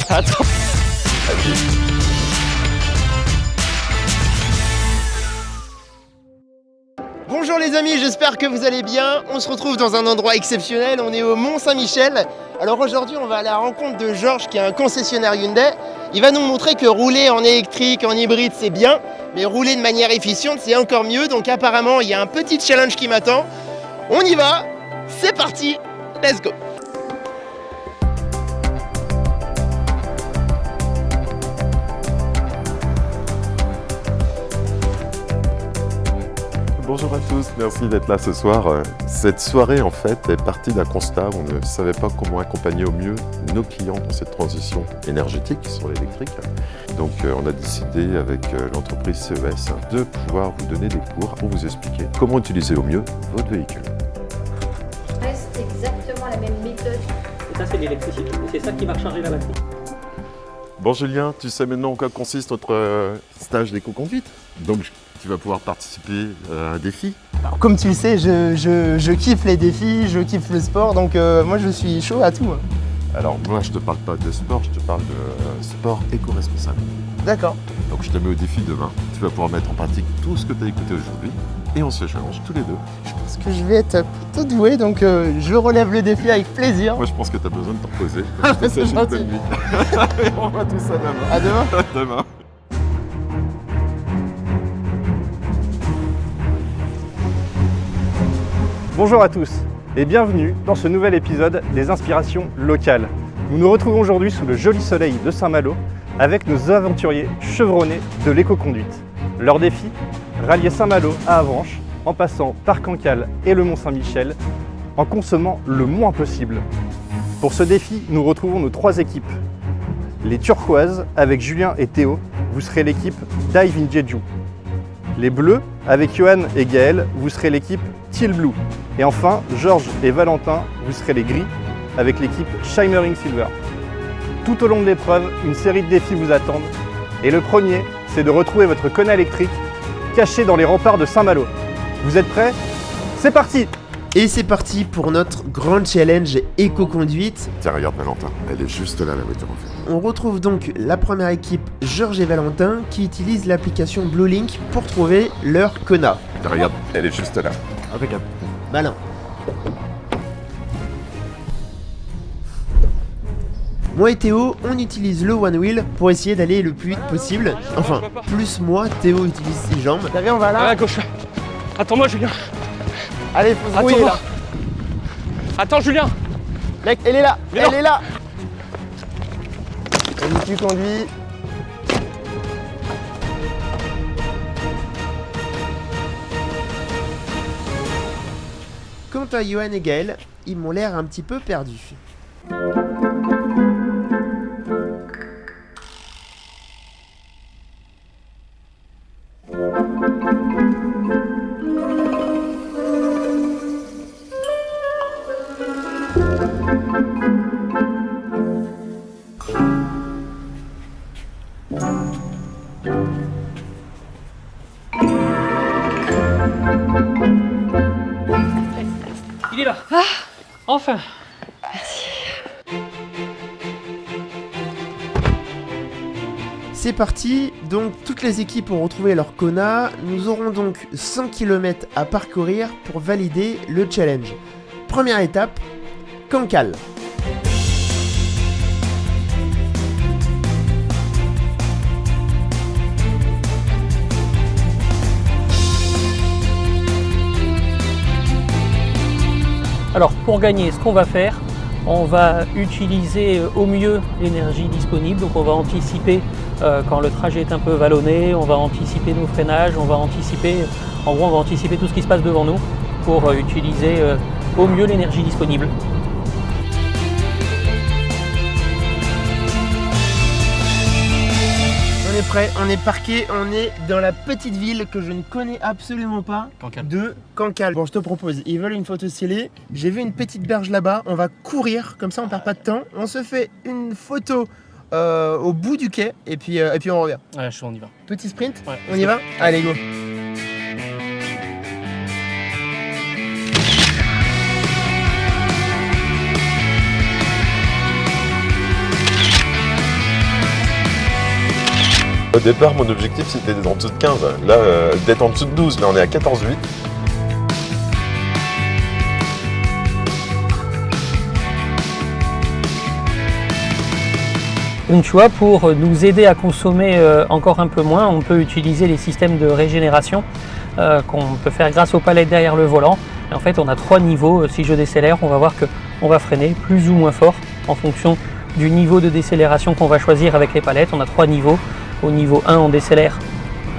Attends. Bonjour les amis, j'espère que vous allez bien. On se retrouve dans un endroit exceptionnel, on est au Mont-Saint-Michel. Alors aujourd'hui on va à la rencontre de Georges qui est un concessionnaire Hyundai. Il va nous montrer que rouler en électrique, en hybride c'est bien, mais rouler de manière efficiente c'est encore mieux. Donc apparemment il y a un petit challenge qui m'attend. On y va, c'est parti, let's go. Bonjour à tous, merci d'être là ce soir. Cette soirée en fait est partie d'un constat. On ne savait pas comment accompagner au mieux nos clients dans cette transition énergétique sur l'électrique. Donc on a décidé avec l'entreprise CES de pouvoir vous donner des cours pour vous expliquer comment utiliser au mieux votre véhicule. C'est exactement la même méthode. Et ça c'est l'électricité, et c'est ça qui va recharger la batterie. Bon Julien, tu sais maintenant en quoi consiste notre stage d'éco-conduite. Donc tu vas pouvoir participer à un défi. Alors, comme tu le sais, je kiffe les défis, je kiffe le sport, donc moi je suis chaud à tout. Alors moi je te parle pas de sport, je te parle de sport éco-responsable. D'accord. Donc je te mets au défi demain. Tu vas pouvoir mettre en pratique tout ce que tu as écouté aujourd'hui et on se challenge tous les deux. Je pense que je vais être plutôt doué, donc je relève le défi avec plaisir. Moi je pense que tu as besoin de te reposer. C'est une gentil. bonne nuit. Et on voit tout ça demain. À demain. Demain. Bonjour à tous et bienvenue dans ce nouvel épisode des inspirations locales. Nous nous retrouvons aujourd'hui sous le joli soleil de Saint-Malo avec nos aventuriers chevronnés de l'éco-conduite. Leur défi, rallier Saint-Malo à Avranches en passant par Cancale et le Mont-Saint-Michel en consommant le moins possible. Pour ce défi, nous retrouvons nos trois équipes. Les turquoises avec Julien et Théo, vous serez l'équipe Dive in Jeju. Les bleus avec Johan et Gaël, vous serez l'équipe Teal Blue. Et enfin, Georges et Valentin, vous serez les gris avec l'équipe Shimmering Silver. Tout au long de l'épreuve, une série de défis vous attendent. Et le premier, c'est de retrouver votre Kona électrique caché dans les remparts de Saint-Malo. Vous êtes prêts ? C'est parti ! Et c'est parti pour notre grand challenge éco-conduite. Tiens, regarde Valentin, elle est juste là la voiture en fait. On retrouve donc la première équipe, Georges et Valentin, qui utilisent l'application Bluelink pour trouver leur Kona. Tiens, regarde, elle est juste là. Impeccable. Malin. Moi et Théo, on utilise le One Wheel pour essayer d'aller le plus vite possible. Enfin, plus moi, Théo utilise ses jambes. T'as vu, on va là. À gauche. Attends-moi Julien. Allez, faut se rouiller là. Attends Julien. Mec, elle est là. Mais non. Elle est là. Vas-y, tu conduis. Quant à Johan et Gaël, ils m'ont l'air un petit peu perdus. Il est là. Ah, enfin. C'est parti, donc toutes les équipes ont retrouvé leur Kona. Nous aurons donc 100 km à parcourir pour valider le challenge. Première étape, Cancale. Alors pour gagner, ce qu'on va faire, on va utiliser au mieux l'énergie disponible. Donc on va anticiper quand le trajet est un peu vallonné, on va anticiper nos freinages, on va anticiper tout ce qui se passe devant nous pour utiliser au mieux l'énergie disponible. On est prêt, on est parqué, on est dans la petite ville que je ne connais absolument pas. Cancale. De Cancale. Bon, je te propose, ils veulent une photo stylée. J'ai vu une petite berge là-bas, on va courir, comme ça on perd pas de temps. On se fait une photo au bout du quai et puis on revient. Ouais, on y va. Petit sprint, Ouais, on y va ? Allez, go. Au départ, mon objectif, c'était d'être en dessous de 15. Là, d'être en dessous de 12. Là, on est à 14,8. Donc tu vois, pour nous aider à consommer encore un peu moins, on peut utiliser les systèmes de régénération qu'on peut faire grâce aux palettes derrière le volant. Et en fait, on a 3 niveaux. Si je décélère, on va voir qu'on va freiner plus ou moins fort en fonction du niveau de décélération qu'on va choisir avec les palettes. On a 3 niveaux. Au niveau 1, on décélère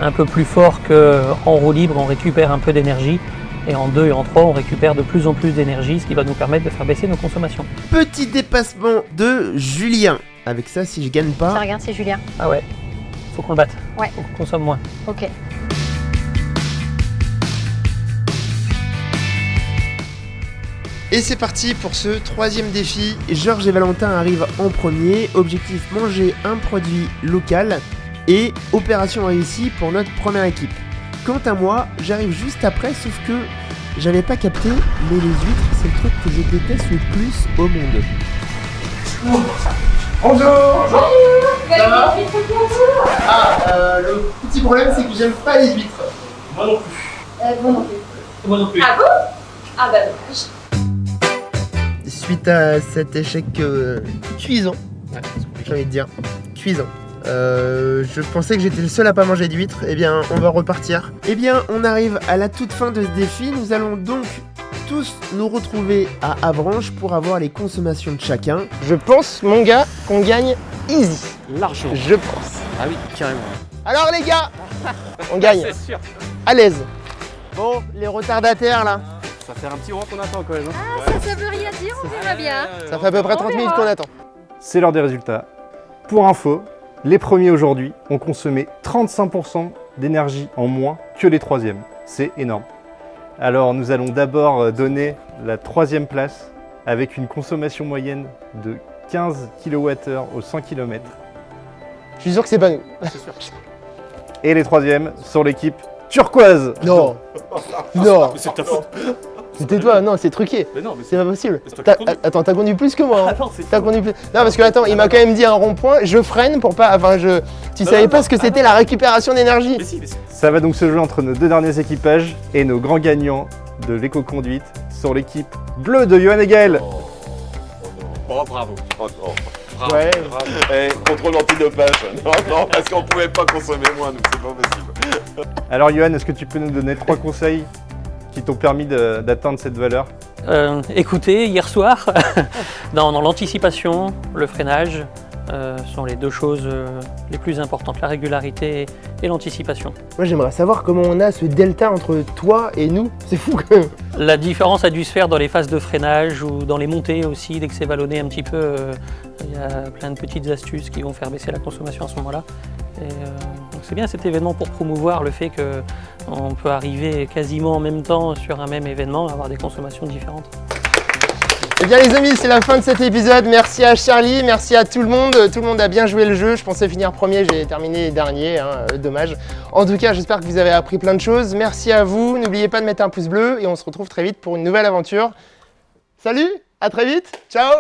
un peu plus fort qu'en roue libre, on récupère un peu d'énergie. Et en 2 et en 3, on récupère de plus en plus d'énergie, ce qui va nous permettre de faire baisser nos consommations. Petit dépassement de Julien. Avec ça, si je gagne pas... Ça regarde, c'est Julien. Ah ouais, faut qu'on le batte. Ouais. Faut qu'on consomme moins. Ok. Et c'est parti pour ce 3e défi. Georges et Valentin arrivent en premier. Objectif, manger un produit local. Et opération réussie pour notre première équipe. Quant à moi, j'arrive juste après, sauf que j'avais pas capté, mais les huîtres, c'est le truc que je déteste le plus au monde. Bonjour. Ça va? Le petit problème, c'est que j'aime pas les huîtres. Moi non plus. Bon non plus. Moi non plus. Ah bon? Ah bah dommage. Suite à cet échec cuisant, j'ai envie de dire, cuisant. Je pensais que j'étais le seul à pas manger d'huîtres. Eh bien, on va repartir. Eh bien, on arrive à la toute fin de ce défi. Nous allons donc tous nous retrouver à Avranches pour avoir les consommations de chacun. Je pense, mon gars, qu'on gagne easy. Largement. Je pense. Ah oui, carrément. Alors les gars, on gagne. C'est sûr. À l'aise. Bon, les retardataires là, Ça fait un petit moment qu'on attend quand même. Ça veut rien dire, on verra bien. ça fait à peu près 30 minutes qu'on attend. C'est l'heure des résultats. Pour info, les premiers aujourd'hui ont consommé 35% d'énergie en moins que les 3e. C'est énorme. Alors nous allons d'abord donner la 3e place avec une consommation moyenne de 15 kWh au 100 km. Je suis sûr que c'est pas nous. C'est sûr. Et les 3e sur l'équipe turquoise. Non. Non. C'est ta faute. C'était toi, non, c'est truqué. Mais non, mais C'est pas possible. c'est toi qui conduis. Attends, t'as conduit plus que moi. Hein. Attends, c'est T'as conduit plus. Non, parce que attends, il m'a quand même dit un rond-point, je freine pour pas. Enfin, tu savais pas ce que c'était la récupération d'énergie. Mais si, mais c'est... Ça va donc se jouer entre nos 2 derniers équipages et nos grands gagnants de l'éco-conduite sur l'équipe bleue de Johan et Gaël. Oh, bravo. Oh non. Bravo. Ouais. Bravo. Contrôle antidopage. Non, parce qu'on pouvait pas consommer moins, donc c'est pas possible. Alors Johan, est-ce que tu peux nous donner 3 conseils qui t'ont permis d'atteindre cette valeur? Écoutez, hier soir, dans l'anticipation, le freinage sont les 2 choses les plus importantes, la régularité et l'anticipation. Moi, j'aimerais savoir comment on a ce delta entre toi et nous. C'est fou quand même. La différence a dû se faire dans les phases de freinage ou dans les montées aussi, dès que c'est vallonné un petit peu, il y a plein de petites astuces qui vont faire baisser la consommation à ce moment-là. Donc c'est bien cet événement pour promouvoir le fait qu'on peut arriver quasiment en même temps sur un même événement, avoir des consommations différentes. Eh bien les amis, c'est la fin de cet épisode. Merci à Charlie, merci à tout le monde. Tout le monde a bien joué le jeu. Je pensais finir premier, j'ai terminé dernier, hein, dommage. En tout cas, j'espère que vous avez appris plein de choses. Merci à vous. N'oubliez pas de mettre un pouce bleu et on se retrouve très vite pour une nouvelle aventure. Salut, à très vite. Ciao.